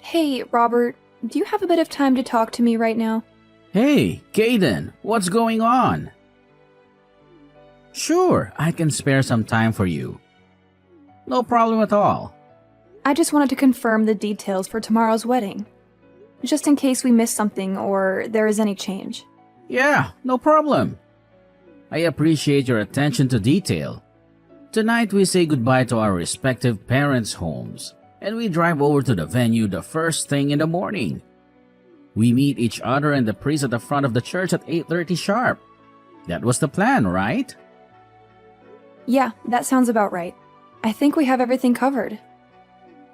Hey, Robert, do you have a bit of time to talk to me right now? Hey, Caden, what's going on? Sure, I can spare some time for you. No problem at all. I just wanted to confirm the details for tomorrow's wedding, just in case we miss something or there is any change. Yeah, no problem. I appreciate your attention to detail. Tonight we say goodbye to our respective parents' homes, and we drive over to the venue the first thing in the morning. We meet each other and the priest at the front of the church at 8:30 sharp. That was the plan, right? Yeah, that sounds about right. I think we have everything covered.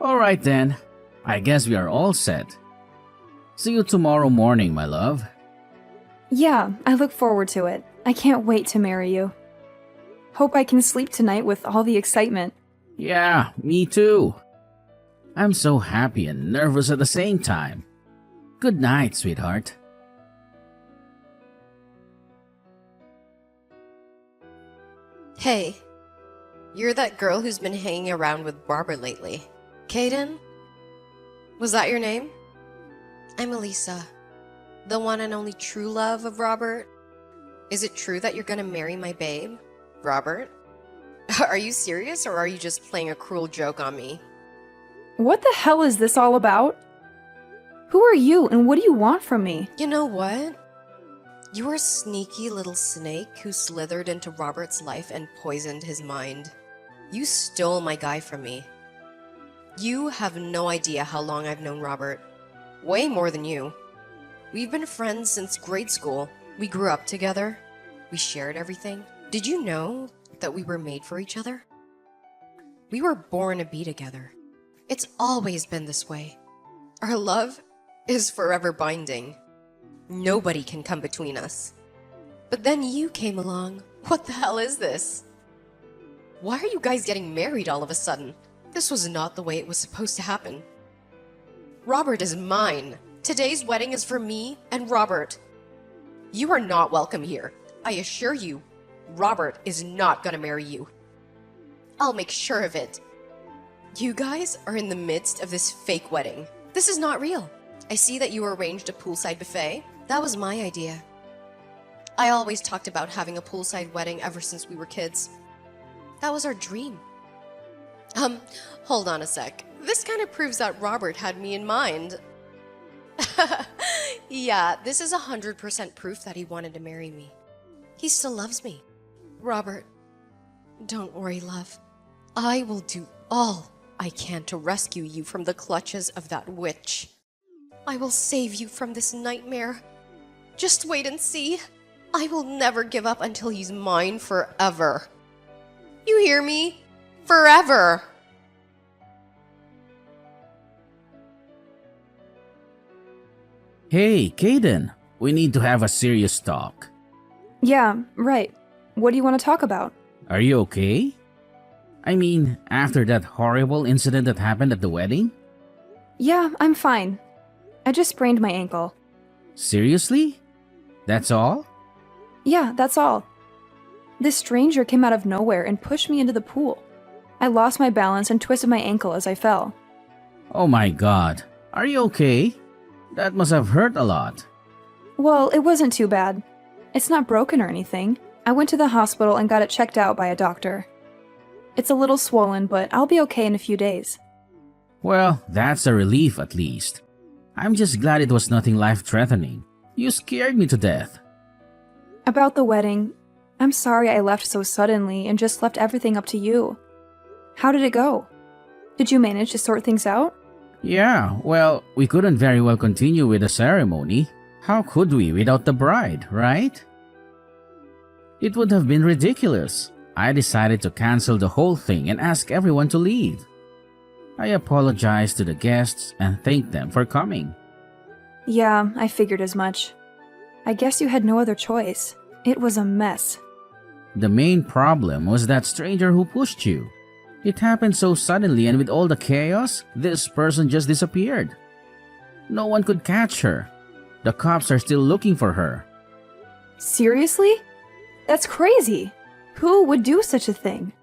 Alright then, I guess we are all set. See you tomorrow morning, my love. Yeah, I look forward to it. I can't wait to marry you. Hope I can sleep tonight with all the excitement. Yeah, me too. I'm so happy and nervous at the same time. Good night, sweetheart. Hey, you're that girl who's been hanging around with Barbara lately. Kaden? Was that your name? I'm Elisa, the one and only true love of Robert. Is it true that you're gonna marry my babe, Robert? Are you serious or are you just playing a cruel joke on me? What the hell is this all about? Who are you and what do you want from me? You know what? You're a sneaky little snake who slithered into Robert's life and poisoned his mind. You stole my guy from me. You have no idea how long I've known Robert. Way more than you. We've been friends since grade school. We grew up together. We shared everything. Did you know that we were made for each other? We were born to be together. It's always been this way. Our love is forever binding. Nobody can come between us. But then you came along. What the hell is this? Why are you guys getting married all of a sudden? This was not the way it was supposed to happen. Robert is mine. Today's wedding is for me and Robert. You are not welcome here. I assure you, Robert is not gonna marry you. I'll make sure of it. You guys are in the midst of this fake wedding. This is not real. I see that you arranged a poolside buffet. That was my idea. I always talked about having a poolside wedding ever since we were kids. That was our dream. Hold on a sec. This kind of proves that Robert had me in mind. Yeah, this is 100% proof that he wanted to marry me. He still loves me. Robert, don't worry, love. I will do all I can to rescue you from the clutches of that witch. I will save you from this nightmare. Just wait and see. I will never give up until he's mine forever. You hear me? Forever! Hey, Caden, we need to have a serious talk. Yeah, right. What do you want to talk about? Are you okay? I mean, after that horrible incident that happened at the wedding? Yeah, I'm fine. I just sprained my ankle. Seriously? That's all? Yeah, that's all. This stranger came out of nowhere and pushed me into the pool. I lost my balance and twisted my ankle as I fell. Oh my god, are you okay? That must have hurt a lot. Well, it wasn't too bad. It's not broken or anything. I went to the hospital and got it checked out by a doctor. It's a little swollen, but I'll be okay in a few days. Well, that's a relief at least. I'm just glad it was nothing life-threatening. You scared me to death. About the wedding, I'm sorry I left so suddenly and just left everything up to you. How did it go? Did you manage to sort things out? Yeah, well, we couldn't very well continue with the ceremony. How could we without the bride, right? It would have been ridiculous. I decided to cancel the whole thing and ask everyone to leave. I apologized to the guests and thanked them for coming. Yeah, I figured as much. I guess you had no other choice. It was a mess. The main problem was that stranger who pushed you. It happened so suddenly, and with all the chaos, this person just disappeared. No one could catch her. The cops are still looking for her. Seriously? That's crazy. Who would do such a thing?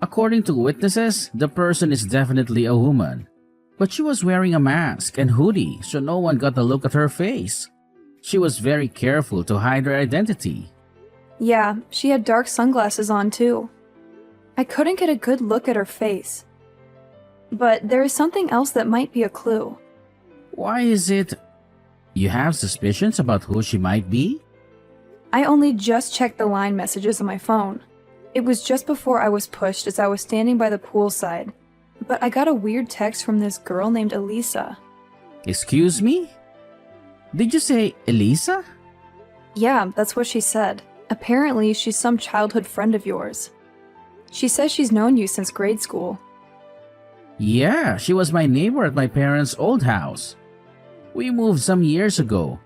According to witnesses, the person is definitely a woman. But she was wearing a mask and hoodie, so no one got a look at her face. She was very careful to hide her identity. Yeah, she had dark sunglasses on too. I couldn't get a good look at her face. But there is something else that might be a clue. Why is it you have suspicions about who she might be? I only just checked the line messages on my phone. It was just before I was pushed as I was standing by the poolside. But I got a weird text from this girl named Elisa. Excuse me? Did you say Elisa? Yeah, that's what she said. Apparently, she's some childhood friend of yours. She says she's known you since grade school. Yeah, she was my neighbor at my parents' old house. We moved some years ago.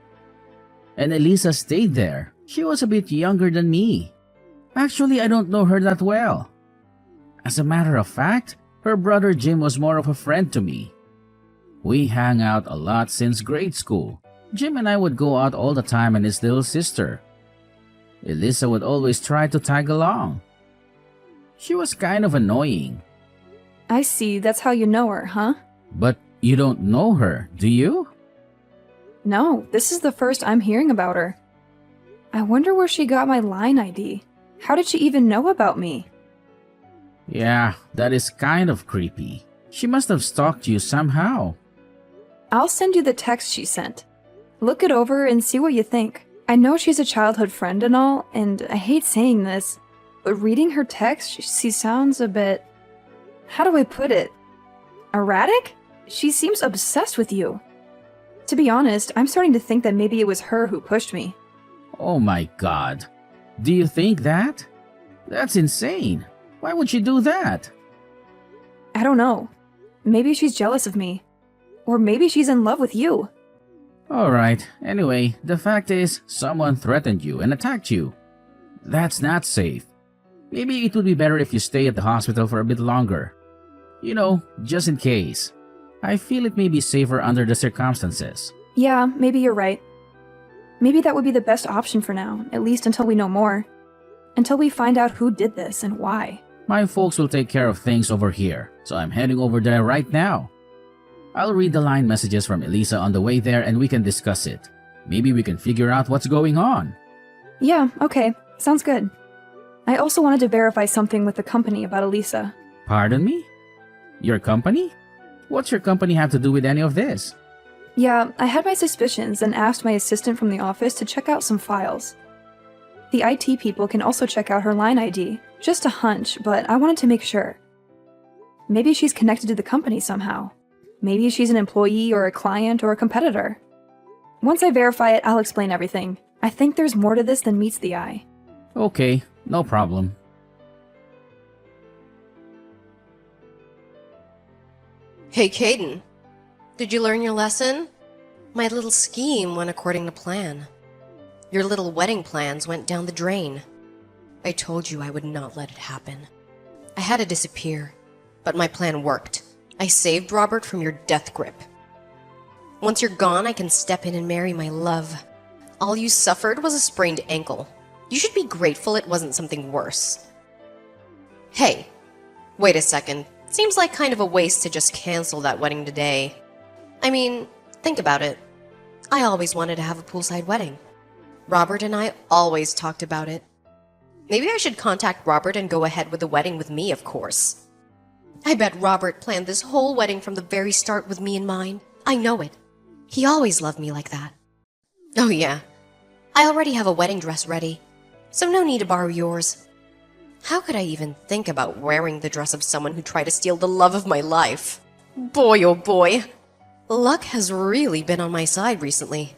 And Elisa stayed there. She was a bit younger than me. Actually, I don't know her that well. As a matter of fact, her brother Jim was more of a friend to me. We hung out a lot since grade school. Jim and I would go out all the time, and his little sister. Elisa would always try to tag along. She was kind of annoying. I see, that's how you know her, huh? But you don't know her, do you? No, this is the first I'm hearing about her. I wonder where she got my line ID. How did she even know about me? Yeah, that is kind of creepy. She must have stalked you somehow. I'll send you the text she sent. Look it over and see what you think. I know she's a childhood friend and all, and I hate saying this, but reading her text, she sounds a bit... How do I put it? Erratic? She seems obsessed with you. To be honest, I'm starting to think that maybe it was her who pushed me. Oh my god. Do you think that? That's insane. Why would she do that? I don't know. Maybe she's jealous of me. Or maybe she's in love with you. Alright, anyway, the fact is, someone threatened you and attacked you. That's not safe. Maybe it would be better if you stay at the hospital for a bit longer. You know, just in case. I feel it may be safer under the circumstances. Yeah, maybe you're right. Maybe that would be the best option for now, at least until we know more. Until we find out who did this and why. My folks will take care of things over here, so I'm heading over there right now. I'll read the line messages from Elisa on the way there and we can discuss it. Maybe we can figure out what's going on. Yeah, okay. Sounds good. I also wanted to verify something with the company about Elisa. Pardon me? Your company? What's your company have to do with any of this? Yeah, I had my suspicions and asked my assistant from the office to check out some files. The IT people can also check out her line ID. Just a hunch, but I wanted to make sure. Maybe she's connected to the company somehow. Maybe she's an employee or a client or a competitor. Once I verify it, I'll explain everything. I think there's more to this than meets the eye. Okay, no problem. Hey, Caden. Did you learn your lesson? My little scheme went according to plan. Your little wedding plans went down the drain. I told you I would not let it happen. I had to disappear, but my plan worked. I saved Robert from your death grip. Once you're gone, I can step in and marry my love. All you suffered was a sprained ankle. You should be grateful it wasn't something worse. Hey, wait a second. Seems like kind of a waste to just cancel that wedding today. I mean, think about it. I always wanted to have a poolside wedding. Robert and I always talked about it. Maybe I should contact Robert and go ahead with the wedding with me, of course. I bet Robert planned this whole wedding from the very start with me in mind. I know it. He always loved me like that. Oh yeah, I already have a wedding dress ready, so no need to borrow yours. How could I even think about wearing the dress of someone who tried to steal the love of my life? Boy, oh boy. Luck has really been on my side recently.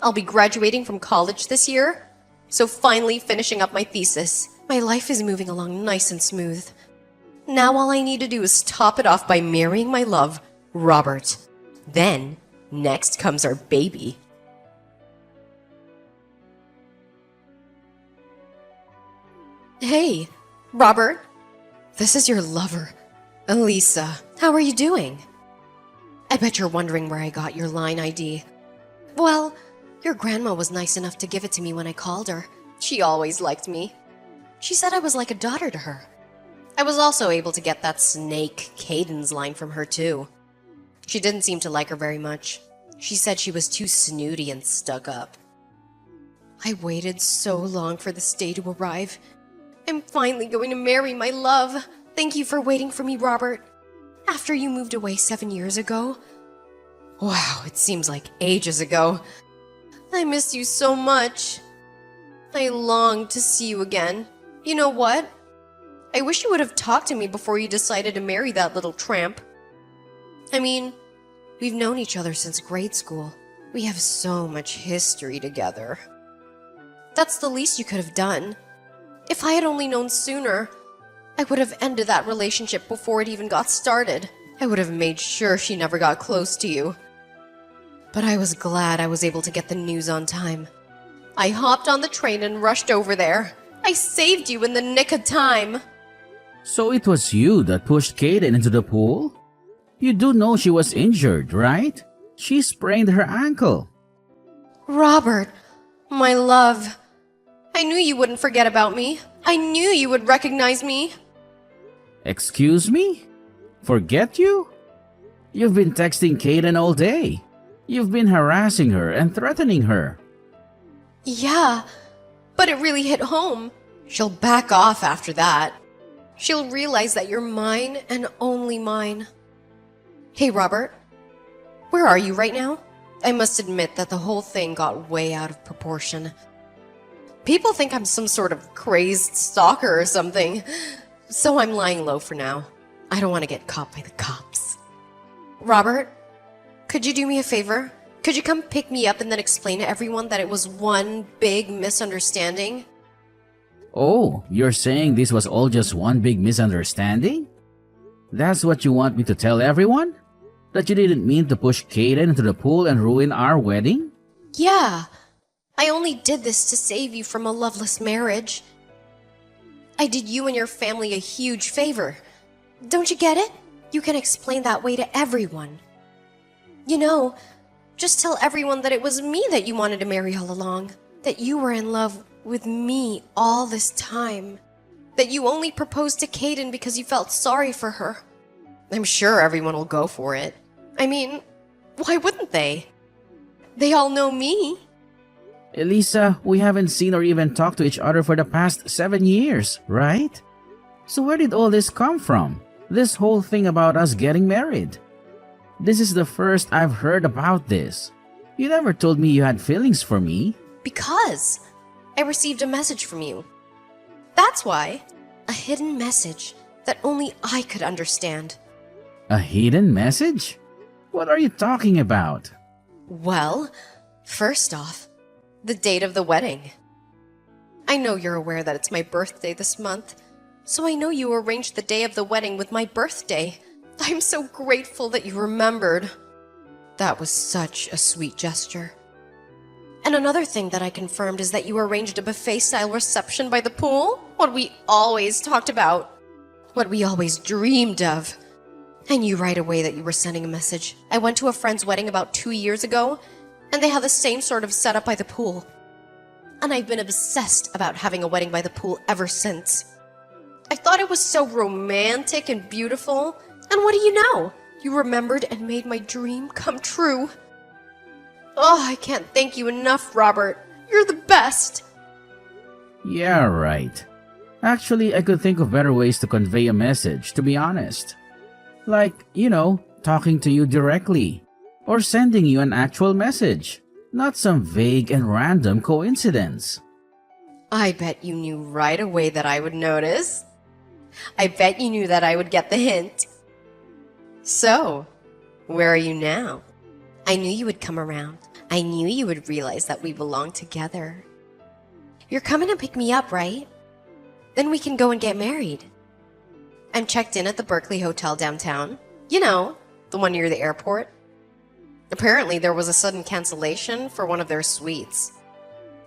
I'll be graduating from college this year, so finally finishing up my thesis. My life is moving along nice and smooth. Now all I need to do is top it off by marrying my love, Robert. Then, next comes our baby. Hey, Robert. This is your lover, Elisa. How are you doing? I bet you're wondering where I got your line ID. Well, your grandma was nice enough to give it to me when I called her. She always liked me. She said I was like a daughter to her. I was also able to get that snake Caden's line from her too. She didn't seem to like her very much. She said she was too snooty and stuck up. I waited so long for this day to arrive. I'm finally going to marry my love. Thank you for waiting for me, Robert. After you moved away 7 years ago. Wow, it seems like ages ago. I miss you so much. I long to see you again. You know what? I wish you would have talked to me before you decided to marry that little tramp. I mean, we've known each other since grade school. We have so much history together. That's the least you could have done. If I had only known sooner, I would have ended that relationship before it even got started. I would have made sure she never got close to you. But I was glad I was able to get the news on time. I hopped on the train and rushed over there. I saved you in the nick of time. So it was you that pushed Kaden into the pool? You do know she was injured, right? She sprained her ankle. Robert, my love. I knew you wouldn't forget about me. I knew you would recognize me. Excuse me? Forget you? You've been texting Kaden all day. You've been harassing her and threatening her. Yeah, but it really hit home. She'll back off after that. She'll realize that you're mine and only mine. Hey, Robert. Where are you right now? I must admit that the whole thing got way out of proportion. People think I'm some sort of crazed stalker or something, so I'm lying low for now. I don't want to get caught by the cops. Robert, could you do me a favor? Could you come pick me up and then explain to everyone that it was one big misunderstanding? Oh, you're saying this was all just one big misunderstanding? That's what you want me to tell everyone? That you didn't mean to push Kaden into the pool and ruin our wedding? Yeah. I only did this to save you from a loveless marriage. I did you and your family a huge favor. Don't you get it? You can explain that way to everyone. You know, just tell everyone that it was me that you wanted to marry all along. That you were in love with me all this time. That you only proposed to Kaden because you felt sorry for her. I'm sure everyone will go for it. I mean, why wouldn't they? They all know me. Elisa, we haven't seen or even talked to each other for the past 7 years, right? So where did all this come from? This whole thing about us getting married? This is the first I've heard about this. You never told me you had feelings for me. Because I received a message from you. That's why. A hidden message that only I could understand. A hidden message? What are you talking about? Well, first off, the date of the wedding. I know you're aware that it's my birthday this month, so I know you arranged the day of the wedding with my birthday. I'm so grateful that you remembered. That was such a sweet gesture. And another thing that I confirmed is that you arranged a buffet-style reception by the pool. What we always talked about. What we always dreamed of. I knew right away that you were sending a message. I went to a friend's wedding about 2 years ago, and they had the same sort of setup by the pool. And I've been obsessed about having a wedding by the pool ever since. I thought it was so romantic and beautiful, and what do you know? You remembered and made my dream come true. Oh, I can't thank you enough, Robert. You're the best. Yeah, right. Actually, I could think of better ways to convey a message, to be honest. Like, talking to you directly. Or sending you an actual message. Not some vague and random coincidence. I bet you knew right away that I would notice. I bet you knew that I would get the hint. So, where are you now? I knew you would come around. I knew you would realize that we belong together. You're coming to pick me up, right? Then we can go and get married. I'm checked in at the Berkeley Hotel downtown. You know, the one near the airport. Apparently, there was a sudden cancellation for one of their suites.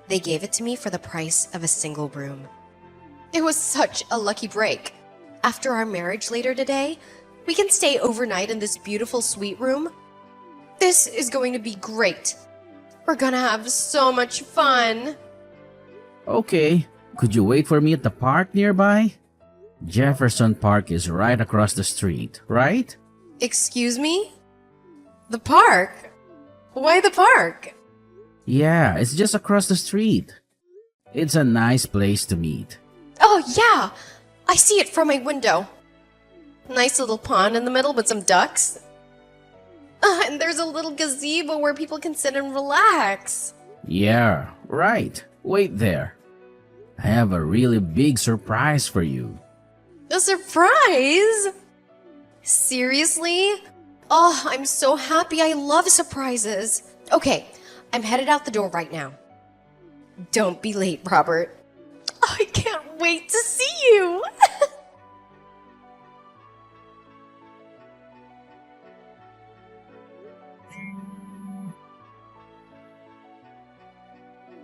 They gave it to me for the price of a single room. It was such a lucky break. After our marriage later today, we can stay overnight in this beautiful suite room. This is going to be great. We're gonna have so much fun. Okay, could you wait for me at the park nearby? Jefferson Park is right across the street, right? Excuse me? The park? Why the park? Yeah, it's just across the street. It's a nice place to meet. Oh, yeah! I see it from my window. Nice little pond in the middle with some ducks. And there's a little gazebo where people can sit and relax. Yeah, right. Wait there. I have a really big surprise for you. A surprise? Seriously? Oh, I'm so happy. I love surprises. Okay, I'm headed out the door right now. Don't be late, Robert. I can't wait to see you.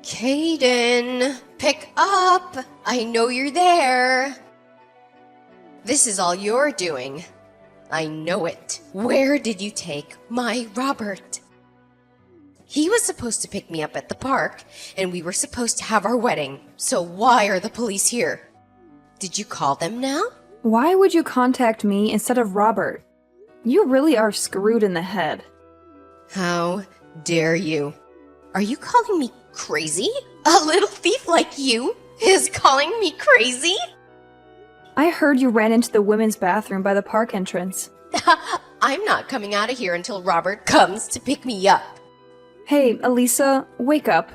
Caden, pick up. I know you're there. This is all you're doing. I know it. Where did you take my Robert? He was supposed to pick me up at the park, and we were supposed to have our wedding. So why are the police here? Did you call them now? Why would you contact me instead of Robert? You really are screwed in the head. How dare you? Are you calling me crazy? A little thief like you is calling me crazy? I heard you ran into the women's bathroom by the park entrance. I'm not coming out of here until Robert comes to pick me up. Hey, Elisa, wake up.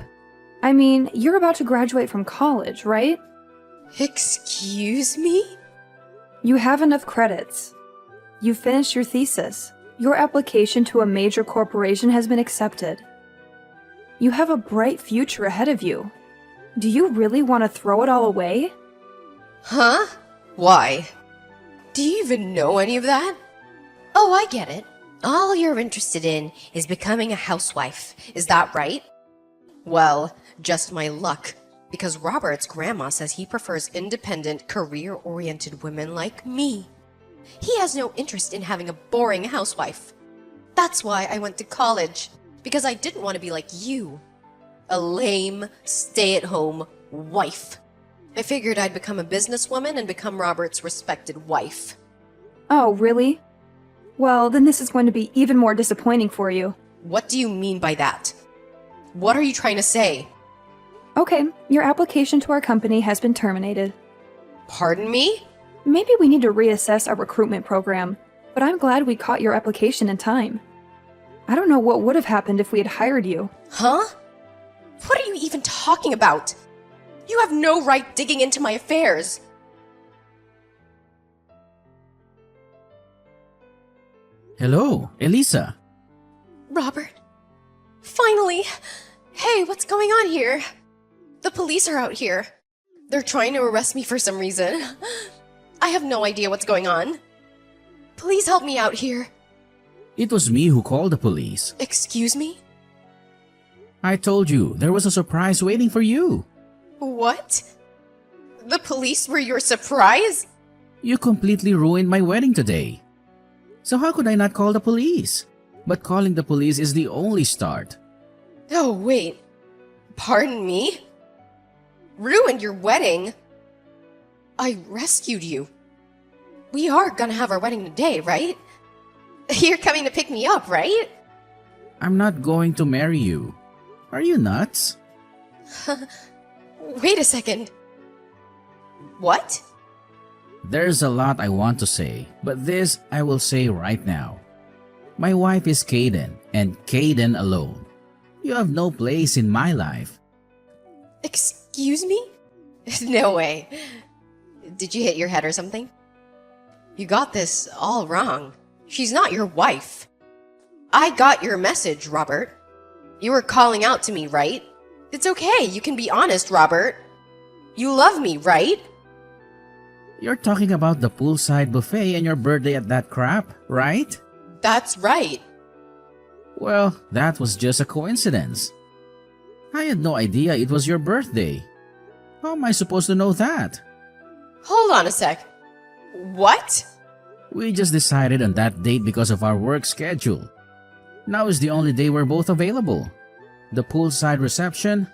I mean, you're about to graduate from college, right? Excuse me? You have enough credits. You finished your thesis. Your application to a major corporation has been accepted. You have a bright future ahead of you. Do you really want to throw it all away? Huh? Why? Do you even know any of that? Oh, I get it. All you're interested in is becoming a housewife. Is that right? Well, just my luck, because Robert's grandma says he prefers independent, career-oriented women like me. He has no interest in having a boring housewife. That's why I went to college, because I didn't want to be like you. A lame, stay-at-home wife. I figured I'd become a businesswoman and become Robert's respected wife. Oh, really? Well, then this is going to be even more disappointing for you. What do you mean by that? What are you trying to say? Okay, your application to our company has been terminated. Pardon me? Maybe we need to reassess our recruitment program, but I'm glad we caught your application in time. I don't know what would have happened if we had hired you. Huh? What are you even talking about? You have no right digging into my affairs. Hello, Elisa. Robert. Finally. Hey, what's going on here? The police are out here. They're trying to arrest me for some reason. I have no idea what's going on. Please help me out here. It was me who called the police. Excuse me? I told you there was a surprise waiting for you. What? The police were your surprise? You completely ruined my wedding today. So how could I not call the police? But calling the police is the only start. Oh, wait. Pardon me? Ruined your wedding? I rescued you. We are gonna have our wedding today, right? You're coming to pick me up, right? I'm not going to marry you. Are you nuts? Wait a second. What? There's a lot I want to say, but this I will say right now. My wife is Caden, and Caden alone. You have no place in my life. Excuse me? No way. Did you hit your head or something? You got this all wrong. She's not your wife. I got your message, Robert. You were calling out to me, right? It's okay, you can be honest, Robert. You love me, right? You're talking about the poolside buffet and your birthday at that crap, right? That's right. Well, that was just a coincidence. I had no idea it was your birthday. How am I supposed to know that? Hold on a sec. What? We just decided on that date because of our work schedule. Now is the only day we're both available. The poolside reception?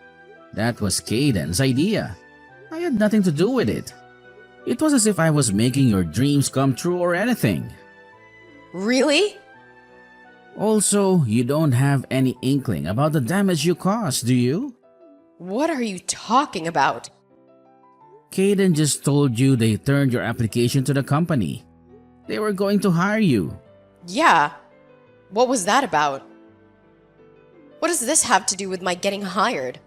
That was Caden's idea. I had nothing to do with it. It was as if I was making your dreams come true or anything. Really? Also, you don't have any inkling about the damage you caused, do you? What are you talking about? Kaden just told you they turned your application to the company. They were going to hire you. Yeah. What was that about? What does this have to do with my getting hired?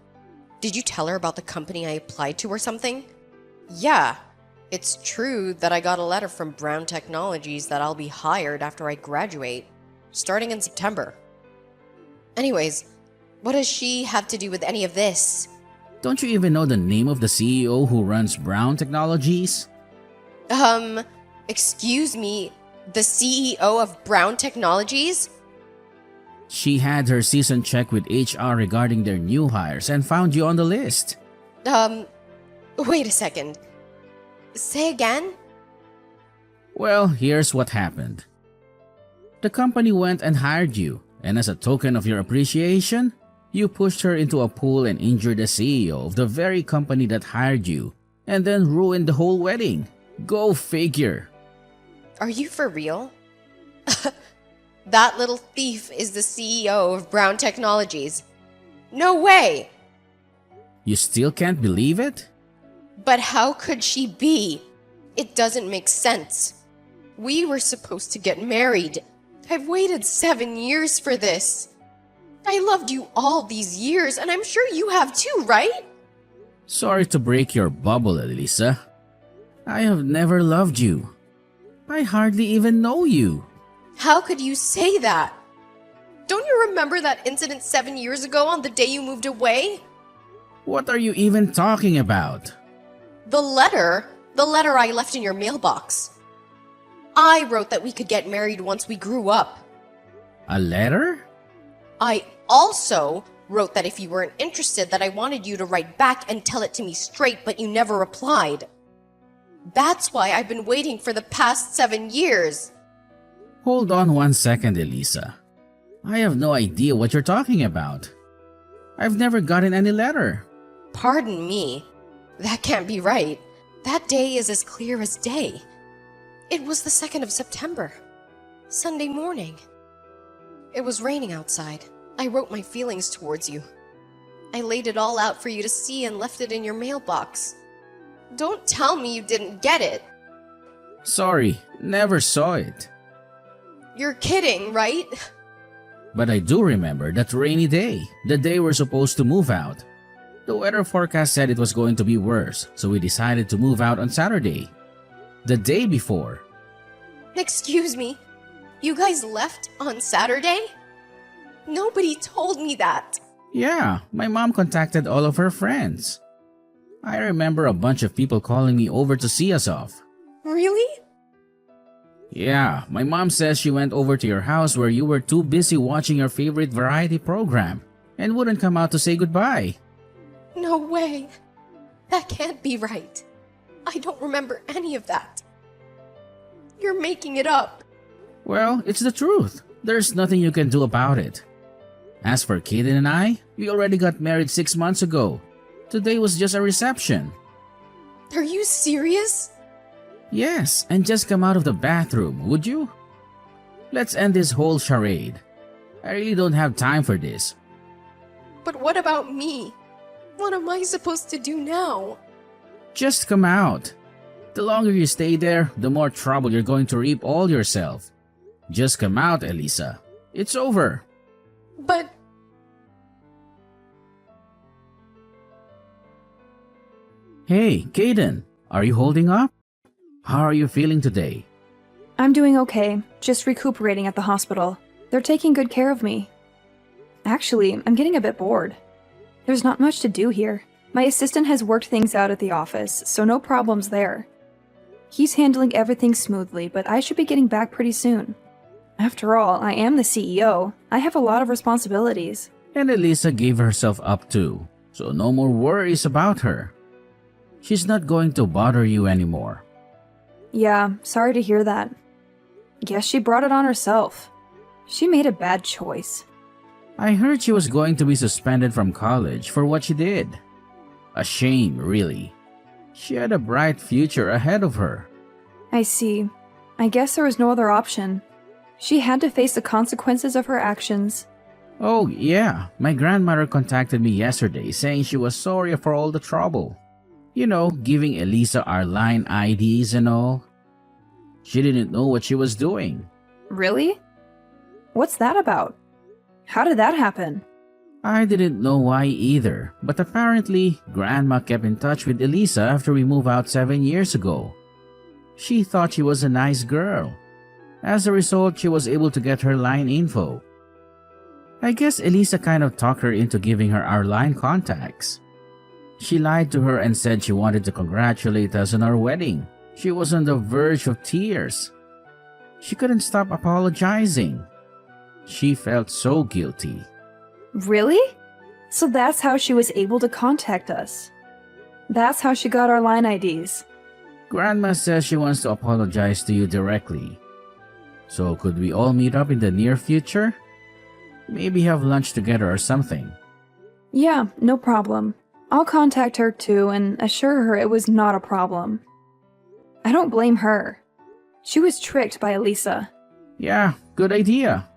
Did you tell her about the company I applied to or something? Yeah. It's true that I got a letter from Brown Technologies that I'll be hired after I graduate, starting in September. Anyways, what does she have to do with any of this? Don't you even know the name of the CEO who runs Brown Technologies? Excuse me, the CEO of Brown Technologies? She had her season check with HR regarding their new hires and found you on the list. Wait a second. Say again? Well, here's what happened. The company went and hired you, and as a token of your appreciation, you pushed her into a pool and injured the CEO of the very company that hired you, and then ruined the whole wedding. Go figure. Are you for real? That little thief is the CEO of Brown Technologies. No way! You still can't believe it? But how could she be? It doesn't make sense. We were supposed to get married. I've waited 7 years for this. I loved you all these years, and I'm sure you have too, right? Sorry to break your bubble, Elisa. I have never loved you. I hardly even know you. How could you say that? Don't you remember that incident 7 years ago on the day you moved away? What are you even talking about? The letter I left in your mailbox. I wrote that we could get married once we grew up. A letter? I also wrote that if you weren't interested, that I wanted you to write back and tell it to me straight, but you never replied. That's why I've been waiting for the past 7 years. Hold on 1 second, Elisa. I have no idea what you're talking about. I've never gotten any letter. Pardon me. That can't be right. That day is as clear as day. It was the 2nd of September. Sunday morning. It was raining outside. I wrote my feelings towards you. I laid it all out for you to see and left it in your mailbox. Don't tell me you didn't get it. Sorry, never saw it. You're kidding, right? But I do remember that rainy day, the day we're supposed to move out. The weather forecast said it was going to be worse, so we decided to move out on Saturday. The day before. Excuse me, you guys left on Saturday? Nobody told me that. Yeah, my mom contacted all of her friends. I remember a bunch of people calling me over to see us off. Really? Yeah, my mom says she went over to your house where you were too busy watching your favorite variety program and wouldn't come out to say goodbye. No way. That can't be right. I don't remember any of that. You're making it up. Well, it's the truth. There's nothing you can do about it. As for Kaden and I, we already got married 6 months ago. Today was just a reception. Are you serious? Yes, and just come out of the bathroom, would you? Let's end this whole charade. I really don't have time for this. But what about me? What am I supposed to do now? Just come out. The longer you stay there, the more trouble you're going to reap all yourself. Just come out, Elisa. It's over. But... Hey, Kaden, are you holding up? How are you feeling today? I'm doing okay, just recuperating at the hospital. They're taking good care of me. Actually, I'm getting a bit bored. There's not much to do here. My assistant has worked things out at the office, so no problems there. He's handling everything smoothly, but I should be getting back pretty soon. After all, I am the CEO. I have a lot of responsibilities. And Elisa gave herself up too, so no more worries about her. She's not going to bother you anymore. Yeah, sorry to hear that. Guess she brought it on herself. She made a bad choice. I heard she was going to be suspended from college for what she did. A shame, really. She had a bright future ahead of her. I see. I guess there was no other option. She had to face the consequences of her actions. Oh, yeah. My grandmother contacted me yesterday saying she was sorry for all the trouble. You know, giving Elisa our line IDs and all. She didn't know what she was doing. Really? What's that about? How did that happen? I didn't know why either, but apparently, Grandma kept in touch with Elisa after we moved out 7 years ago. She thought she was a nice girl. As a result, she was able to get her line info. I guess Elisa kind of talked her into giving her our line contacts. She lied to her and said she wanted to congratulate us on our wedding. She was on the verge of tears. She couldn't stop apologizing. She felt so guilty. Really? So that's how she was able to contact us. That's how she got our line IDs. Grandma says she wants to apologize to you directly. So could we all meet up in the near future? Maybe have lunch together or something. Yeah, no problem. I'll contact her too and assure her it was not a problem. I don't blame her. She was tricked by Elisa. Yeah, good idea.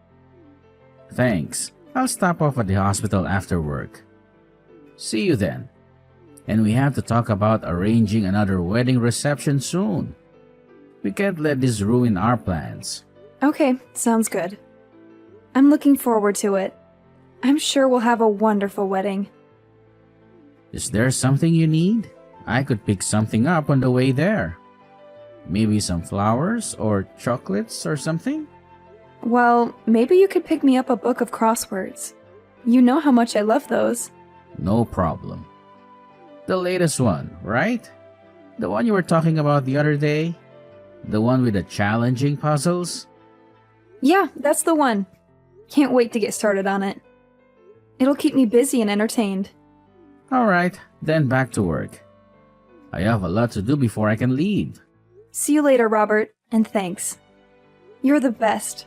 Thanks. I'll stop off at the hospital after work. See you then. And we have to talk about arranging another wedding reception soon. We can't let this ruin our plans. Okay, sounds good. I'm looking forward to it. I'm sure we'll have a wonderful wedding. Is there something you need? I could pick something up on the way there. Maybe some flowers or chocolates or something? Well, maybe you could pick me up a book of crosswords. You know how much I love those. No problem. The latest one, right? The one you were talking about the other day? The one with the challenging puzzles? Yeah, that's the one. Can't wait to get started on it. It'll keep me busy and entertained. Alright, then back to work. I have a lot to do before I can leave. See you later, Robert, and thanks. You're the best.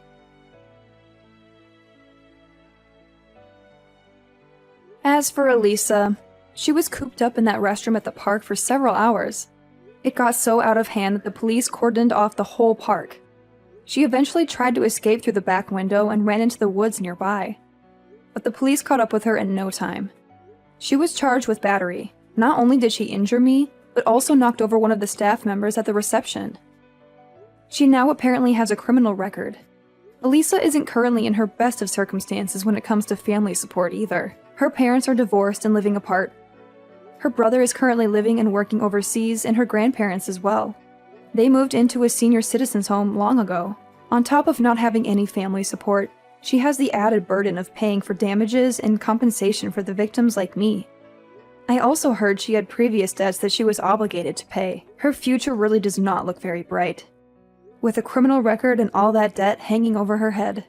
As for Elisa, she was cooped up in that restroom at the park for several hours. It got so out of hand that the police cordoned off the whole park. She eventually tried to escape through the back window and ran into the woods nearby. But the police caught up with her in no time. She was charged with battery. Not only did she injure me, but also knocked over one of the staff members at the reception. She now apparently has a criminal record. Elisa isn't currently in her best of circumstances when it comes to family support either. Her parents are divorced and living apart. Her brother is currently living and working overseas, and her grandparents as well. They moved into a senior citizens home long ago. On top of not having any family support, she has the added burden of paying for damages and compensation for the victims like me. I also heard she had previous debts that she was obligated to pay. Her future really does not look very bright. With a criminal record and all that debt hanging over her head.